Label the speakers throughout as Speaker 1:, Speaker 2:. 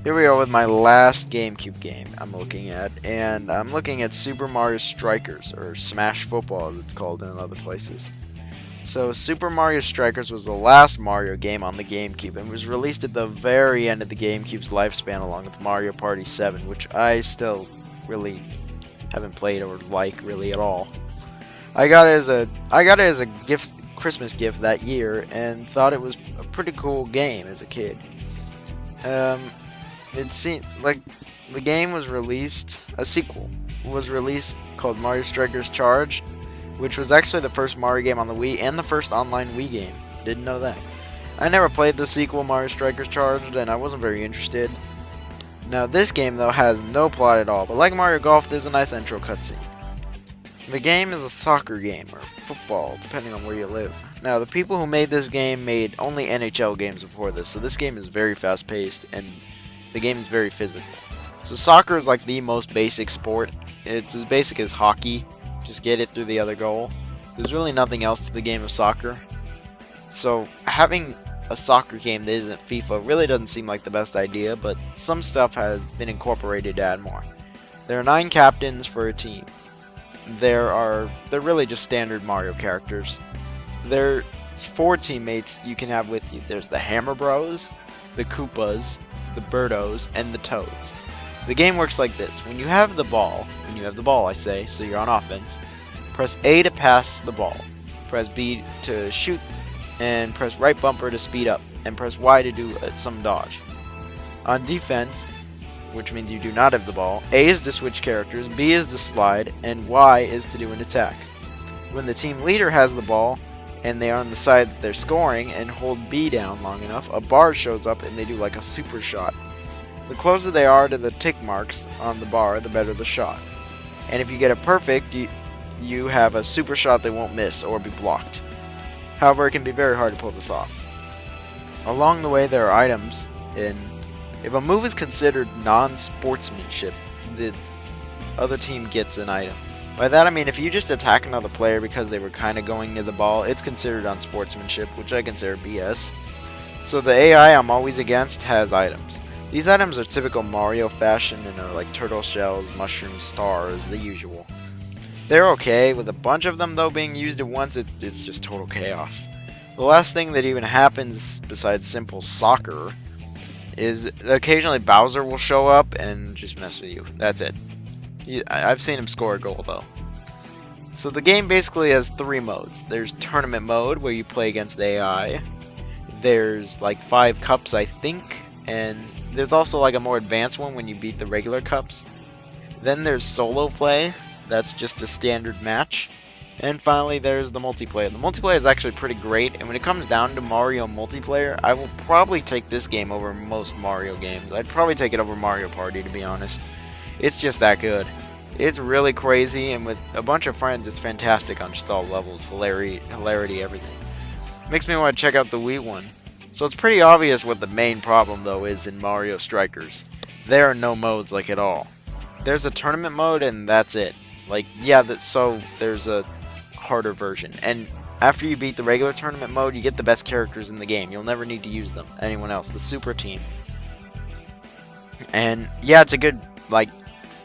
Speaker 1: Here we are with my last GameCube game I'm looking at, and I'm looking at Super Mario Strikers, or Smash Football as it's called in other places. So Super Mario Strikers was the last Mario game on the GameCube, and was released at the very end of the GameCube's lifespan along with Mario Party 7, which I still really haven't played or like really at all. I got it as a gift, Christmas gift that year, and thought it was a pretty cool game as a kid. It seemed like the game was released, a sequel was released called Mario Strikers Charged, which was actually the first Mario game on the Wii and the first online Wii game. Didn't know that. I never played the sequel Mario Strikers Charged, and I wasn't very interested. Now this game though has no plot at all, but like Mario Golf, there's a nice intro cutscene. The game is a soccer game, or football, depending on where you live. Now the people who made this game made only NHL games before this, so this game is very fast paced, and the game is very physical. So soccer is like the most basic sport. It's as basic as hockey. Just get it through the other goal. There's really nothing else to the game of soccer. So having a soccer game that isn't FIFA really doesn't seem like the best idea, but some stuff has been incorporated to add more. There are 9 captains for a team. They're really just standard Mario characters. There's 4 teammates you can have with you. There's the Hammer Bros, the Koopas, the Birdos, and the Toads. The game works like this. When you have the ball, I say, so you're on offense, press A to pass the ball, press B to shoot, and press right bumper to speed up, and press Y to do some dodge. On defense, which means you do not have the ball, A is to switch characters, B is to slide, and Y is to do an attack. When the team leader has the ball, and they are on the side that they're scoring, and hold B down long enough, a bar shows up and they do like a super shot. The closer they are to the tick marks on the bar, the better the shot. And if you get it perfect, you have a super shot that won't miss or be blocked. However, it can be very hard to pull this off. Along the way there are items, and if a move is considered non-sportsmanship, the other team gets an item. By that I mean if you just attack another player because they were kind of going near the ball, it's considered unsportsmanship, which I consider BS. So the AI I'm always against has items. These items are typical Mario fashion and are like turtle shells, mushrooms, stars, the usual. They're okay, with a bunch of them though being used at once, it's just total chaos. The last thing that even happens besides simple soccer is occasionally Bowser will show up and just mess with you. That's it. I've seen him score a goal though. So the game basically has 3 modes. There's tournament mode where you play against AI. There's like 5 cups I think, and there's also like a more advanced one when you beat the regular cups. Then there's solo play, that's just a standard match. And finally there's the multiplayer. The multiplayer is actually pretty great, and when it comes down to Mario multiplayer, I will probably take this game over most Mario games. I'd probably take it over Mario Party, to be honest. It's just that good. It's really crazy, and with a bunch of friends, it's fantastic on just all levels. Hilarity, everything. Makes me want to check out the Wii one. So it's pretty obvious what the main problem, though, is in Mario Strikers. There are no modes, like, at all. There's a tournament mode, and that's it. Like, yeah, so there's a harder version. And after you beat the regular tournament mode, you get the best characters in the game. You'll never need to use them. Anyone else. The Super Team. And, yeah, it's a good, like,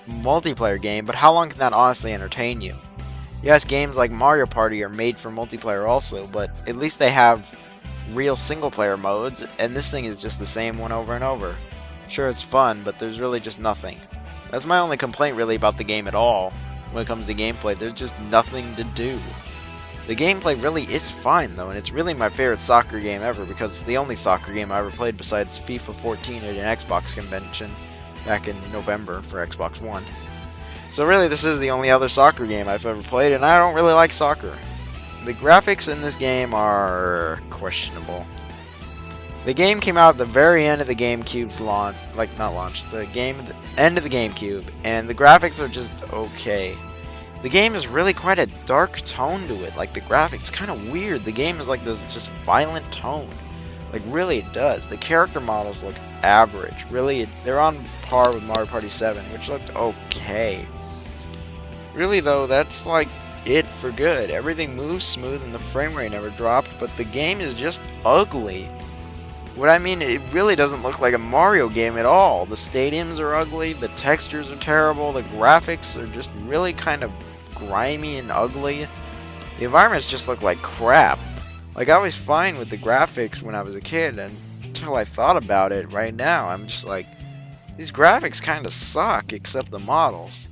Speaker 1: multiplayer game, but how long can that honestly entertain you? Yes, games like Mario Party are made for multiplayer also, but at least they have real single player modes, and this thing is just the same one over and over. Sure, it's fun, but there's really just nothing. That's my only complaint really about the game at all. When it comes to gameplay, there's just nothing to do. The gameplay really is fine though, and it's really my favorite soccer game ever because it's the only soccer game I ever played besides FIFA 14 at an Xbox convention back in November for Xbox One. So really, this is the only other soccer game I've ever played, and I don't really like soccer. The graphics in this game are questionable. The game came out at the very end of the GameCube's launch, end of the GameCube, and the graphics are just okay. The game is really quite a dark tone to it, like the graphics, kind of weird. The game is like this just violent tone. Like, really, it does. The character models look average. Really, they're on par with Mario Party 7, which looked okay. Really, though, that's, like, it for good. Everything moves smooth and the frame rate never dropped, but the game is just ugly. What I mean, it really doesn't look like a Mario game at all. The stadiums are ugly, the textures are terrible, the graphics are just really kind of grimy and ugly. The environments just look like crap. Like, I was fine with the graphics when I was a kid, and until I thought about it right now, I'm just like, these graphics kind of suck, except the models.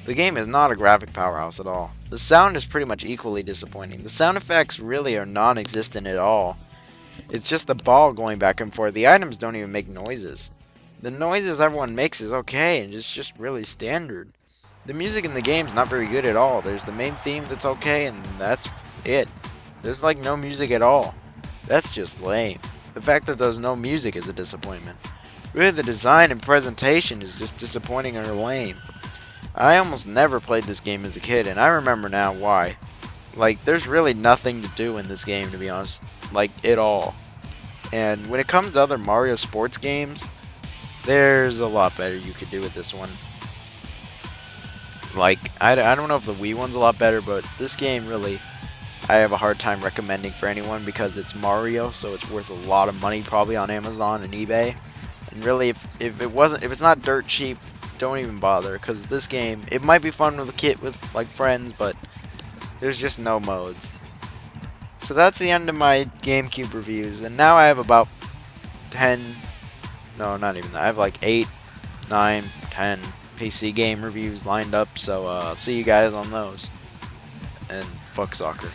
Speaker 1: The game is not a graphic powerhouse at all. The sound is pretty much equally disappointing. The sound effects really are non-existent at all. It's just the ball going back and forth. The items don't even make noises. The noises everyone makes is okay, and it's just really standard. The music in the game's not very good at all. There's the main theme that's okay, and that's it. There's like no music at all. That's just lame. The fact that there's no music is a disappointment. Really, the design and presentation is just disappointing or lame. I almost never played this game as a kid, and I remember now why. Like, there's really nothing to do in this game, to be honest. Like, at all. And when it comes to other Mario sports games, there's a lot better you could do with this one. Like, I don't know if the Wii one's a lot better, but this game really, I have a hard time recommending for anyone because it's Mario, so it's worth a lot of money probably on Amazon and eBay. And really, if it's not dirt cheap, don't even bother, because this game, it might be fun with a kid, with like friends, but there's just no modes. So that's the end of my GameCube reviews, and now I have about 10, no, not even that, I have like 8, 9, 10 PC game reviews lined up, so I'll see you guys on those, and fuck soccer.